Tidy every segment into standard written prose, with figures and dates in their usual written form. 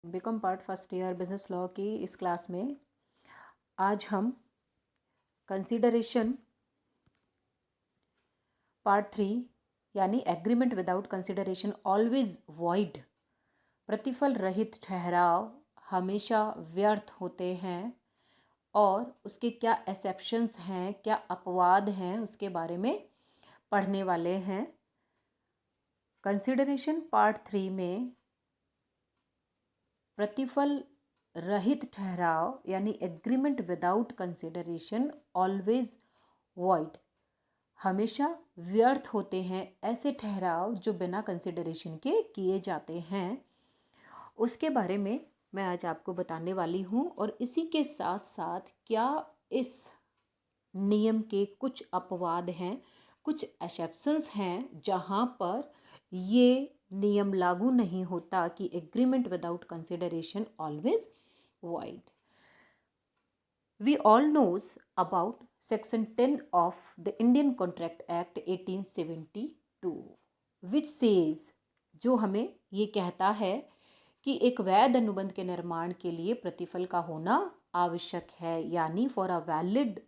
BCom part first year business law की इस class में आज हम कंसीडरेशन पार्ट 3 यानी agreement without consideration always void, प्रतिफल रहित ठहराव हमेशा व्यर्थ होते हैं और उसके क्या एक्सेप्शंस हैं, क्या अपवाद हैं, उसके बारे में पढ़ने वाले हैं। कंसीडरेशन पार्ट 3 में प्रतिफल रहित ठहराव यानी agreement without consideration always void, हमेशा व्यर्थ होते हैं ऐसे ठहराव जो बिना कंसिडरेशन के किए जाते हैं, उसके बारे में मैं आज आपको बताने वाली हूँ। और इसी के साथ साथ क्या इस नियम के कुछ अपवाद हैं, कुछ एक्सेप्शंस हैं जहाँ पर ये नियम लागू नहीं होता कि agreement without consideration always void. We all knows about section 10 of the Indian Contract Act 1872 which says, जो हमें ये कहता है कि एक वैध अनुबंध के निर्माण के लिए प्रतिफल का होना आवश्यक है, यानी फॉर अ वैलिड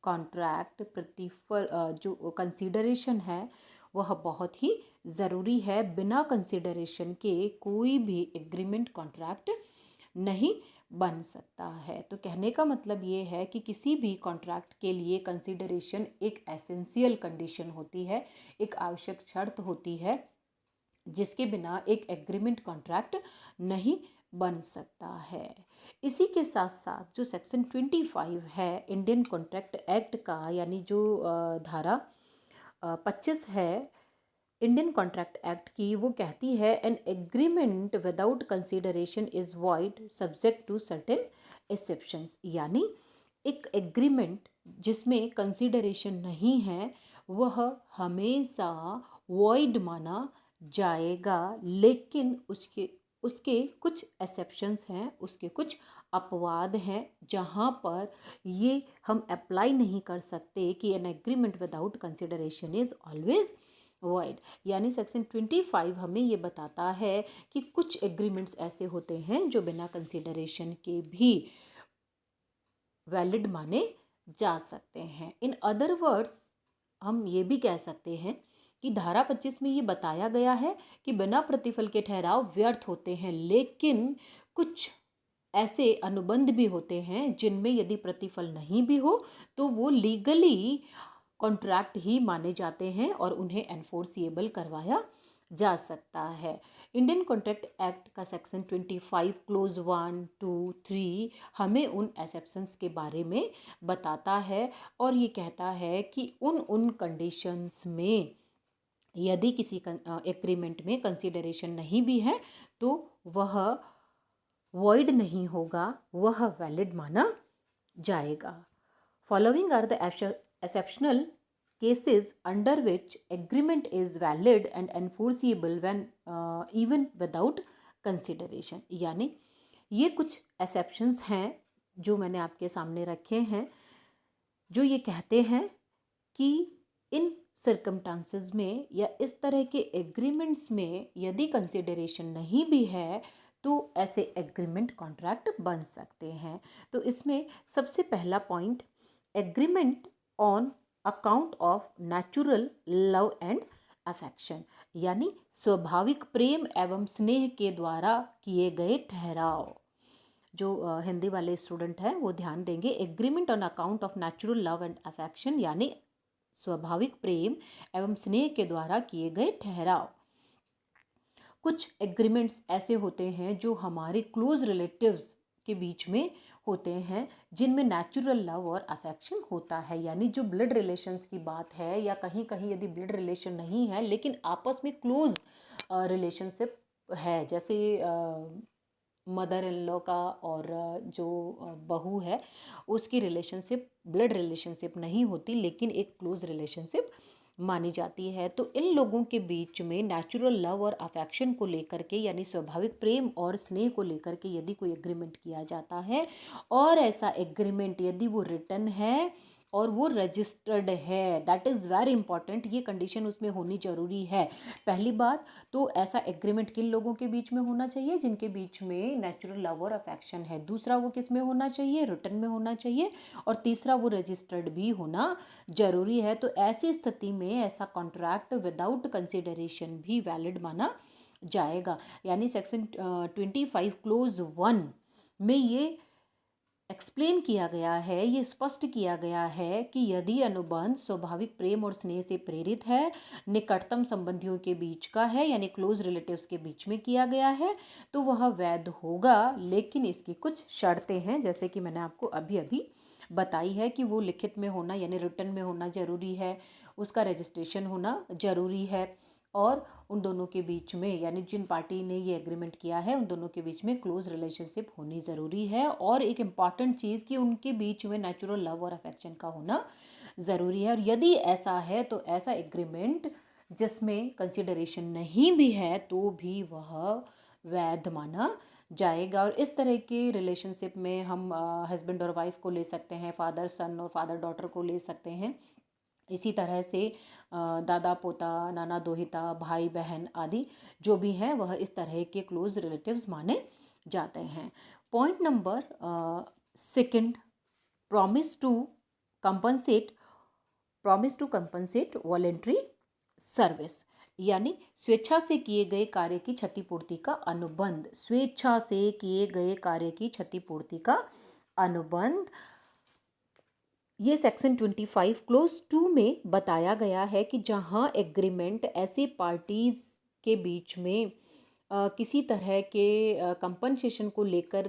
कॉन्ट्रैक्ट प्रतिफल जो कंसीडरेशन है वह बहुत ही ज़रूरी है। बिना कंसीडरेशन के कोई भी एग्रीमेंट कॉन्ट्रैक्ट नहीं बन सकता है। तो कहने का मतलब ये है कि किसी भी कॉन्ट्रैक्ट के लिए कंसीडरेशन एक एसेंशियल कंडीशन होती है, एक आवश्यक शर्त होती है जिसके बिना एक एग्रीमेंट कॉन्ट्रैक्ट नहीं बन सकता है। इसी के साथ साथ जो सेक्शन 25 है इंडियन कॉन्ट्रैक्ट एक्ट का, यानी जो धारा 25 है इंडियन कॉन्ट्रैक्ट एक्ट की, वो कहती है an agreement without consideration is void subject to certain exceptions, यानी एक एग्रीमेंट जिसमें कंसीडरेशन नहीं है वह हमेशा वॉइड माना जाएगा, लेकिन उसके उसके कुछ एक्सेप्शंस हैं, उसके कुछ अपवाद हैं जहाँ पर ये हम अप्लाई नहीं कर सकते कि N agreement without consideration is always void. यानी सेक्शन 25 हमें ये बताता है कि कुछ एग्रीमेंट्स ऐसे होते हैं जो बिना कंसीडरेशन के भी वैलिड माने जा सकते हैं। इन अदर वर्ड्स हम ये भी कह सकते हैं कि धारा 25 में ये बताया गया है कि बिना प्रतिफल के ठहराव व्यर्थ होते हैं, लेकिन कुछ ऐसे अनुबंध भी होते हैं जिनमें यदि प्रतिफल नहीं भी हो तो वो लीगली कॉन्ट्रैक्ट ही माने जाते हैं और उन्हें एनफोर्सिएबल करवाया जा सकता है। इंडियन कॉन्ट्रैक्ट एक्ट का सेक्शन 25 क्लोज 1, 2, 3 हमें उन एक्सेप्शंस के बारे में बताता है और ये कहता है कि उन कंडीशंस में यदि किसी एग्रीमेंट में कंसीडरेशन नहीं भी है तो वह वॉइड नहीं होगा, वह वैलिड माना जाएगा। Following are the exceptional cases under which agreement is valid and enforceable when even without consideration, यानी ये कुछ exceptions हैं जो मैंने आपके सामने रखे हैं, जो ये कहते हैं कि इन सर्कमस्टांसेस में या इस तरह के एग्रीमेंट्स में यदि कंसिडरेशन नहीं भी है तो ऐसे एग्रीमेंट कॉन्ट्रैक्ट बन सकते हैं। तो इसमें सबसे पहला point, agreement on account of natural love and affection, यानी स्वाभाविक प्रेम एवं स्नेह के द्वारा किए गए ठहराव। जो हिंदी वाले स्टूडेंट हैं वो ध्यान देंगे, agreement on account of natural love and affection यानी स्वाभाविक प्रेम एवं स्नेह के द्वारा किए गए ठहराव। कुछ एग्रीमेंट्स ऐसे होते हैं जो हमारे क्लोज रिलेटिव्स के बीच में होते हैं जिनमें नेचुरल लव और अफेक्शन होता है, यानी जो ब्लड रिलेशंस की बात है या कहीं कहीं यदि ब्लड रिलेशन नहीं है लेकिन आपस में क्लोज रिलेशनशिप है, जैसे मदर इन लॉ का और जो बहू है उसकी रिलेशनशिप ब्लड रिलेशनशिप नहीं होती लेकिन एक क्लोज रिलेशनशिप मानी जाती है। तो इन लोगों के बीच में नेचुरल लव और अफेक्शन को लेकर के यानी स्वाभाविक प्रेम और स्नेह को लेकर के यदि कोई एग्रीमेंट किया जाता है और ऐसा एग्रीमेंट यदि वो रिटन है और वो रजिस्टर्ड है। दैट इज़ वेरी इंपॉर्टेंट, ये कंडीशन उसमें होनी ज़रूरी है। पहली बात तो ऐसा एग्रीमेंट किन लोगों के बीच में होना चाहिए, जिनके बीच में नेचुरल लव और अफेक्शन है। दूसरा वो किस में होना चाहिए, रिटर्न में होना चाहिए। और तीसरा वो रजिस्टर्ड भी होना ज़रूरी है। तो ऐसी स्थिति में ऐसा कॉन्ट्रैक्ट विदाउट कंसिडरेशन भी वैलिड माना जाएगा। यानी सेक्शन 25 क्लोज 1 में ये एक्सप्लेन किया गया है, ये स्पष्ट किया गया है कि यदि अनुबंध स्वाभाविक प्रेम और स्नेह से प्रेरित है, निकटतम संबंधियों के बीच का है यानी क्लोज रिलेटिव्स के बीच में किया गया है, तो वह वैध होगा। लेकिन इसकी कुछ शर्तें हैं, जैसे कि मैंने आपको अभी अभी बताई है कि वो लिखित में होना यानी रिटन में होना ज़रूरी है, उसका रजिस्ट्रेशन होना ज़रूरी है, और उन दोनों के बीच में यानी जिन पार्टी ने ये एग्रीमेंट किया है उन दोनों के बीच में क्लोज रिलेशनशिप होनी ज़रूरी है। और एक इम्पॉर्टेंट चीज़ कि उनके बीच में नेचुरल लव और अफेक्शन का होना ज़रूरी है। और यदि ऐसा है तो ऐसा एग्रीमेंट जिसमें कंसिडरेशन नहीं भी है तो भी वह वैध माना जाएगा। और इस तरह के रिलेशनशिप में हम हस्बैंड और वाइफ को ले सकते हैं, फादर सन और फादर डॉटर को ले सकते हैं। इसी तरह से दादा पोता, नाना दोहिता, भाई बहन आदि जो भी हैं वह इस तरह के क्लोज रिलेटिव्स माने जाते हैं। Point number second, promise to compensate promise to compensate voluntary service, यानी स्वेच्छा से किए गए कार्य की क्षतिपूर्ति का अनुबंध। स्वेच्छा से किए गए कार्य की क्षतिपूर्ति का अनुबंध ये सेक्शन 25 क्लोज 2 में बताया गया है कि जहां एग्रीमेंट ऐसे पार्टीज के बीच में किसी तरह के कंपनसेशन को लेकर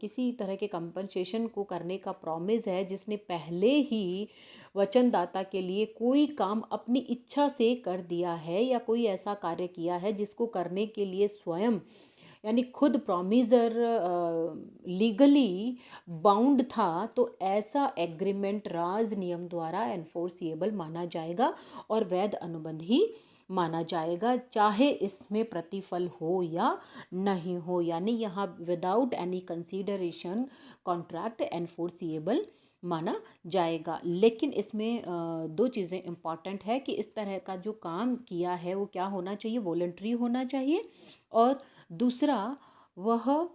किसी तरह के कंपनसेशन को करने का प्रॉमिस है, जिसने पहले ही वचनदाता के लिए कोई काम अपनी इच्छा से कर दिया है या कोई ऐसा कार्य किया है जिसको करने के लिए स्वयं यानी खुद प्रॉमिसर लीगली बाउंड था, तो ऐसा एग्रीमेंट राज नियम द्वारा एनफोर्सिएबल माना जाएगा और वैध अनुबंध ही माना जाएगा, चाहे इसमें प्रतिफल हो या नहीं हो। यानी यहाँ without any consideration contract enforceable माना जाएगा। लेकिन इसमें दो चीज़ें इम्पॉर्टेंट है कि इस तरह का जो काम किया है वो क्या होना चाहिए, वॉलंटरी होना चाहिए, और दूसरा वह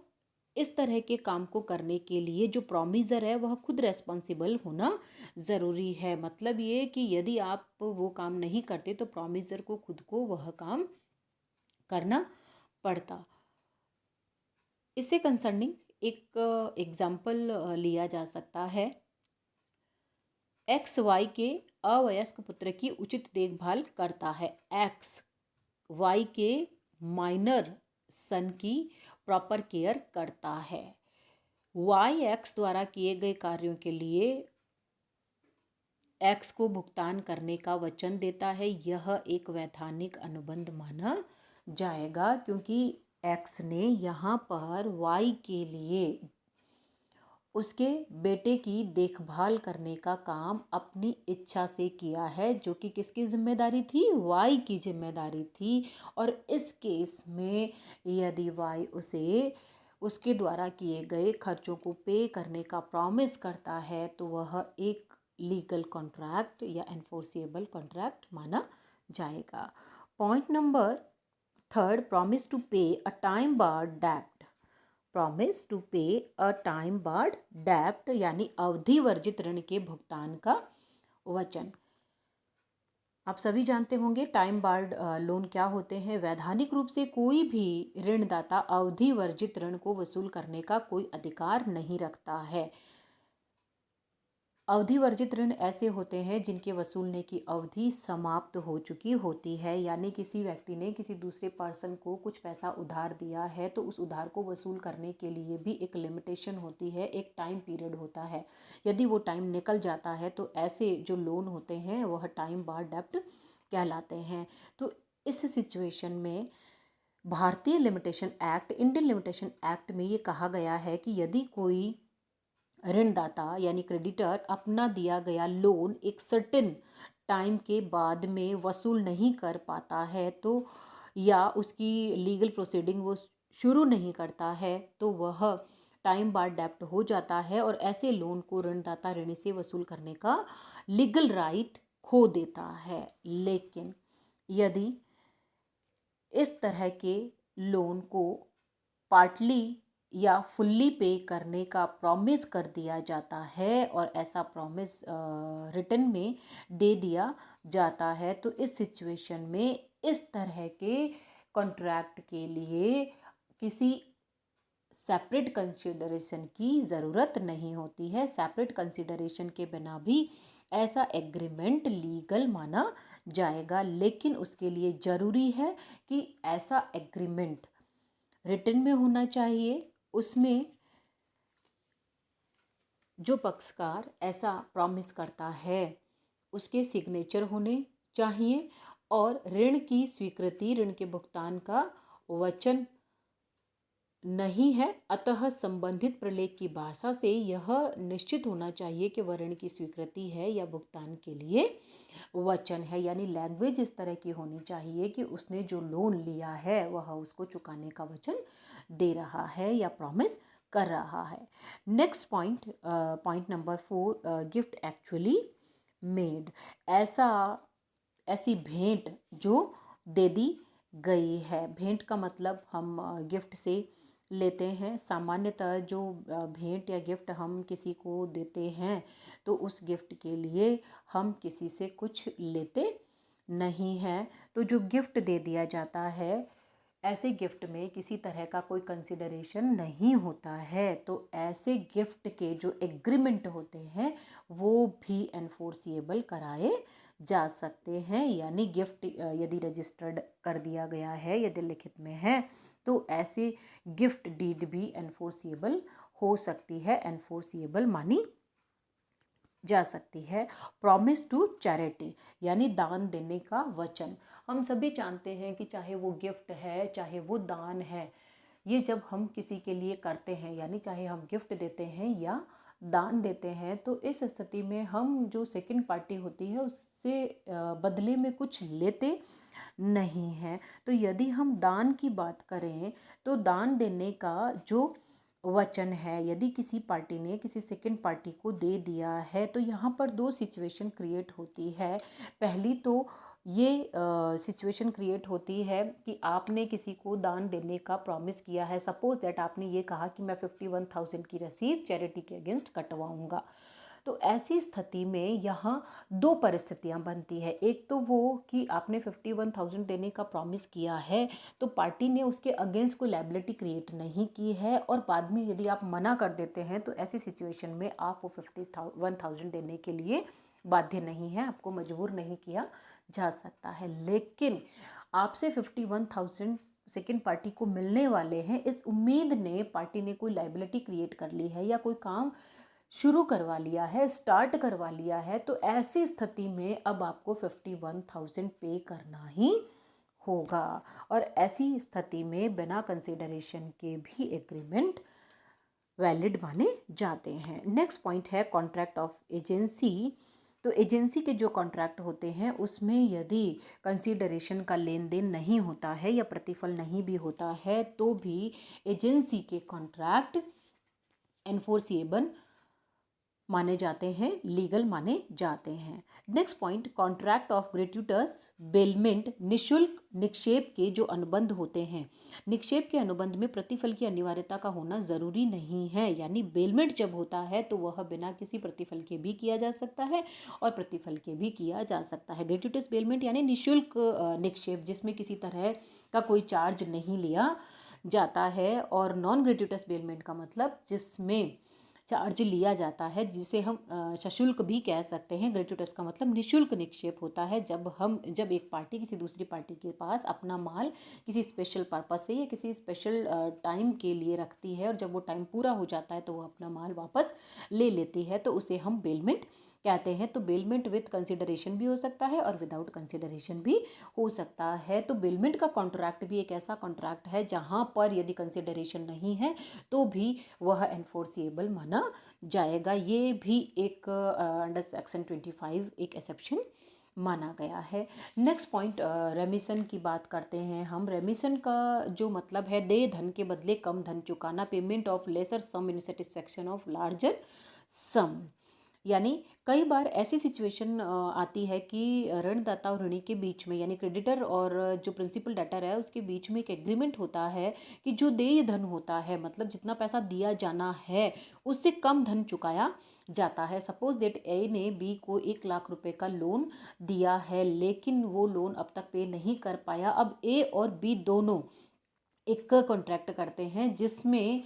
इस तरह के काम को करने के लिए जो प्रॉमिसर है वह खुद रेस्पॉन्सिबल होना ज़रूरी है। मतलब ये कि यदि आप वो काम नहीं करते तो प्रॉमिसर को खुद को वह काम करना पड़ता। इससे कंसर्निंग एक एग्जाम्पल लिया जा सकता है। एक्स वाई के अवयस्क पुत्र की उचित देखभाल करता है। एक्स वाई के माइनर सन की प्रॉपर केयर करता है। वाई एक्स द्वारा किए गए कार्यों के लिए एक्स को भुगतान करने का वचन देता है। यह एक वैधानिक अनुबंध माना जाएगा क्योंकि एक्स ने यहाँ पर वाई के लिए उसके बेटे की देखभाल करने का काम अपनी इच्छा से किया है, जो कि किसकी जिम्मेदारी थी, वाई की जिम्मेदारी थी। और इस केस में यदि वाई उसे उसके द्वारा किए गए खर्चों को पे करने का प्रॉमिस करता है तो वह एक लीगल कॉन्ट्रैक्ट या एनफोर्सिएबल कॉन्ट्रैक्ट माना जाएगा। Point number third, promise to pay a time barred डेब्ट। Promise to pay a time barred डेब्ट यानी अवधि वर्जित ऋण के भुगतान का वचन। आप सभी जानते होंगे टाइम बार्ड लोन क्या होते हैं। वैधानिक रूप से कोई भी ऋणदाता अवधि वर्जित ऋण को वसूल करने का कोई अधिकार नहीं रखता है। अवधि वर्जित ऋण ऐसे होते हैं जिनके वसूलने की अवधि समाप्त हो चुकी होती है, यानी किसी व्यक्ति ने किसी दूसरे पर्सन को कुछ पैसा उधार दिया है तो उस उधार को वसूल करने के लिए भी एक लिमिटेशन होती है, एक टाइम पीरियड होता है। यदि वो टाइम निकल जाता है तो ऐसे जो लोन होते हैं वह टाइम बार्ड डेब्ट कहलाते हैं। तो इस सिचुएशन में भारतीय limitation act, Indian limitation act में ये कहा गया है कि यदि कोई ऋणदाता यानी क्रेडिटर अपना दिया गया लोन एक सर्टेन टाइम के बाद में वसूल नहीं कर पाता है तो या उसकी लीगल प्रोसीडिंग वो शुरू नहीं करता है तो वह टाइम बाद डेप्ट हो जाता है और ऐसे लोन को ऋणदाता ऋणी से वसूल करने का लीगल राइट खो देता है। लेकिन यदि इस तरह के लोन को पार्टली या फुल्ली पे करने का प्रॉमिस कर दिया जाता है और ऐसा प्रॉमिस रिटन में दे दिया जाता है, तो इस सिचुएशन में इस तरह के कॉन्ट्रैक्ट के लिए किसी सेपरेट कंसिडरेशन की ज़रूरत नहीं होती है। सेपरेट कंसिडरेशन के बिना भी ऐसा एग्रीमेंट लीगल माना जाएगा, लेकिन उसके लिए ज़रूरी है कि ऐसा एग्रीमेंट रिटन में होना चाहिए। उसमें जो पक्षकार ऐसा प्रॉमिस करता है उसके सिग्नेचर होने चाहिए और ऋण की स्वीकृति, ऋण के भुगतान का वचन नहीं है। अतः संबंधित प्रलेख की भाषा से यह निश्चित होना चाहिए कि वह ऋण की स्वीकृति है या भुगतान के लिए वचन है। यानी लैंग्वेज इस तरह की होनी चाहिए कि उसने जो लोन लिया है वह उसको चुकाने का वचन दे रहा है या प्रॉमिस कर रहा है। Next point number 4, gift actually made. ऐसी भेंट जो दे दी गई है। भेंट का मतलब हम गिफ्ट से लेते हैं। सामान्यतः जो भेंट या गिफ्ट हम किसी को देते हैं तो उस गिफ्ट के लिए हम किसी से कुछ लेते नहीं हैं। तो जो गिफ्ट दे दिया जाता है, ऐसे गिफ्ट में किसी तरह का कोई कंसिडरेशन नहीं होता है। तो ऐसे गिफ्ट के जो एग्रीमेंट होते हैं वो भी एनफोर्सिएबल कराए जा सकते हैं। यानी गिफ्ट यदि रजिस्टर्ड कर दिया गया है, यदि लिखित में है, तो ऐसे गिफ्ट डीड भी एनफोर्सिएबल हो सकती है, एनफोर्सिएबल मानी जा सकती है। प्रॉमिस टू चैरिटी यानी दान देने का वचन। हम सभी जानते हैं कि चाहे वो गिफ्ट है चाहे वो दान है, ये जब हम किसी के लिए करते हैं, यानी चाहे हम गिफ्ट देते हैं या दान देते हैं, तो इस स्थिति में हम जो सेकंड पार्टी होती है उससे बदले में कुछ लेते नहीं हैं। तो यदि हम दान की बात करें तो दान देने का जो वचन है, यदि किसी पार्टी ने किसी सेकंड पार्टी को दे दिया है, तो यहाँ पर दो सिचुएशन क्रिएट होती है। पहली तो ये सिचुएशन क्रिएट होती है कि आपने किसी को दान देने का प्रॉमिस किया है। सपोज दैट आपने ये कहा कि मैं 51,000 की रसीद चैरिटी के अगेंस्ट कटवाऊंगा। तो ऐसी स्थिति में यहाँ दो परिस्थितियाँ बनती है। एक तो वो कि आपने 51,000 देने का प्रॉमिस किया है तो पार्टी ने उसके अगेंस्ट कोई लायबिलिटी क्रिएट नहीं की है, और बाद में यदि आप मना कर देते हैं तो ऐसी सिचुएशन में आप वो 51,000 देने के लिए बाध्य नहीं है, आपको मजबूर नहीं किया जा सकता है। लेकिन आपसे 51,000 सेकेंड पार्टी को मिलने वाले हैं, इस उम्मीद ने पार्टी ने कोई लायबिलिटी क्रिएट कर ली है या कोई काम शुरू करवा लिया है, स्टार्ट करवा लिया है, तो ऐसी स्थिति में अब आपको 51,000 पे करना ही होगा। और ऐसी स्थिति में बिना कंसिडरेशन के भी एग्रीमेंट वैलिड माने जाते हैं। नेक्स्ट पॉइंट है कॉन्ट्रैक्ट ऑफ एजेंसी। तो एजेंसी के जो कॉन्ट्रैक्ट होते हैं उसमें यदि कंसिडरेशन का लेन देन नहीं होता है या प्रतिफल नहीं भी होता है तो भी एजेंसी के कॉन्ट्रैक्ट एनफोर्सिएबल माने जाते हैं, लीगल माने जाते हैं। Next point, contract of gratuitous bailment. निशुल्क निक्षेप के जो अनुबंध होते हैं, निक्षेप के अनुबंध में प्रतिफल की अनिवार्यता का होना ज़रूरी नहीं है। यानी बेलमेंट जब होता है तो वह बिना किसी प्रतिफल के भी किया जा सकता है और प्रतिफल के भी किया जा सकता है। ग्रेट्यूटस बेलमेंट यानी निशुल्क निक्षेप जिसमें किसी तरह का कोई चार्ज नहीं लिया जाता है, और नॉन ग्रेट्यूटस बेलमेंट का मतलब जिसमें चार्ज लिया जाता है, जिसे हम सशुल्क भी कह सकते हैं। ग्रेट्यूटस का मतलब निशुल्क निक्षेप होता है। जब एक पार्टी किसी दूसरी पार्टी के पास अपना माल किसी स्पेशल पर्पस से या किसी स्पेशल टाइम के लिए रखती है और जब वो टाइम पूरा हो जाता है तो वो अपना माल वापस ले लेती है, तो उसे हम बेलमेंट कहते हैं। तो बेलमेंट विथ कंसिडरेशन भी हो सकता है और विदाउट कंसिडरेशन भी हो सकता है। तो बेलमेंट का कॉन्ट्रैक्ट भी एक ऐसा कॉन्ट्रैक्ट है जहाँ पर यदि कंसिडरेशन नहीं है तो भी वह एनफोर्सिएबल माना जाएगा। ये भी एक अंडर सेक्शन 25 एक एक्सेप्शन माना गया है। नेक्स्ट पॉइंट, रेमिशन की बात करते हैं हम। रेमिशन का जो मतलब है देय धन के बदले कम धन चुकाना, payment of lesser sum in satisfaction of larger sum. यानी कई बार ऐसी सिचुएशन आती है कि ऋणदाता और ऋणी के बीच में, यानी क्रेडिटर और जो प्रिंसिपल डेटर है उसके बीच में एक एग्रीमेंट होता है कि जो देय धन होता है, मतलब जितना पैसा दिया जाना है उससे कम धन चुकाया जाता है। सपोज दैट ए ने बी को 1 लाख रुपए का लोन दिया है, लेकिन वो लोन अब तक पे नहीं कर पाया। अब ए और बी दोनों एक कॉन्ट्रैक्ट करते हैं जिसमें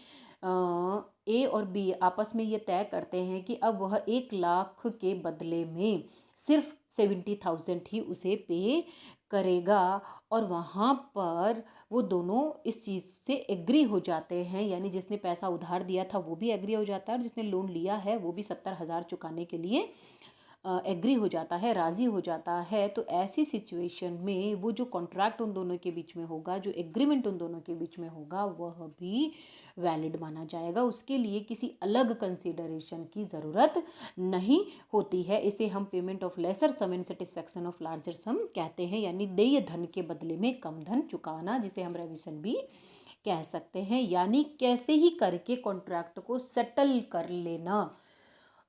ए और बी आपस में ये तय करते हैं कि अब वह 1 लाख के बदले में सिर्फ 70,000 ही उसे पे करेगा, और वहाँ पर वो दोनों इस चीज़ से एग्री हो जाते हैं। यानी जिसने पैसा उधार दिया था वो भी एग्री हो जाता है और जिसने लोन लिया है वो भी 70,000 चुकाने के लिए एग्री हो जाता है, राज़ी हो जाता है। तो ऐसी सिचुएशन में वो जो कॉन्ट्रैक्ट उन दोनों के बीच में होगा, जो एग्रीमेंट उन दोनों के बीच में होगा, वह भी वैलिड माना जाएगा। उसके लिए किसी अलग कंसिडरेशन की ज़रूरत नहीं होती है। इसे हम payment of lesser sum in satisfaction of larger sum कहते हैं, यानी देय धन के बदले में कम धन चुकाना, जिसे हम रेविशन भी कह सकते हैं। यानी कैसे ही करके कॉन्ट्रैक्ट को सेटल कर लेना,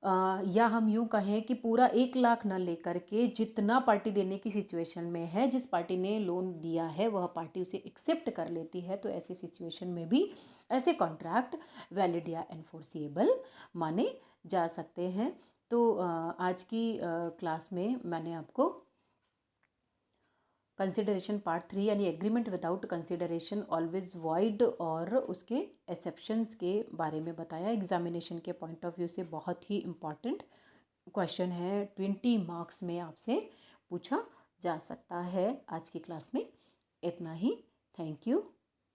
या हम यूँ कहें कि पूरा 1 लाख न लेकर के जितना पार्टी देने की सिचुएशन में है, जिस पार्टी ने लोन दिया है वह पार्टी उसे एक्सेप्ट कर लेती है, तो ऐसी सिचुएशन में भी ऐसे कॉन्ट्रैक्ट वैलिड या एनफोर्सिएबल माने जा सकते हैं। तो आज की क्लास में मैंने आपको कंसिडरेशन पार्ट 3 यानी agreement without consideration always void और उसके एक्सेप्शंस के बारे में बताया। एग्जामिनेशन के पॉइंट ऑफ व्यू से बहुत ही इम्पॉर्टेंट क्वेश्चन है, 20 मार्क्स में आपसे पूछा जा सकता है। आज की क्लास में इतना ही। Thank you.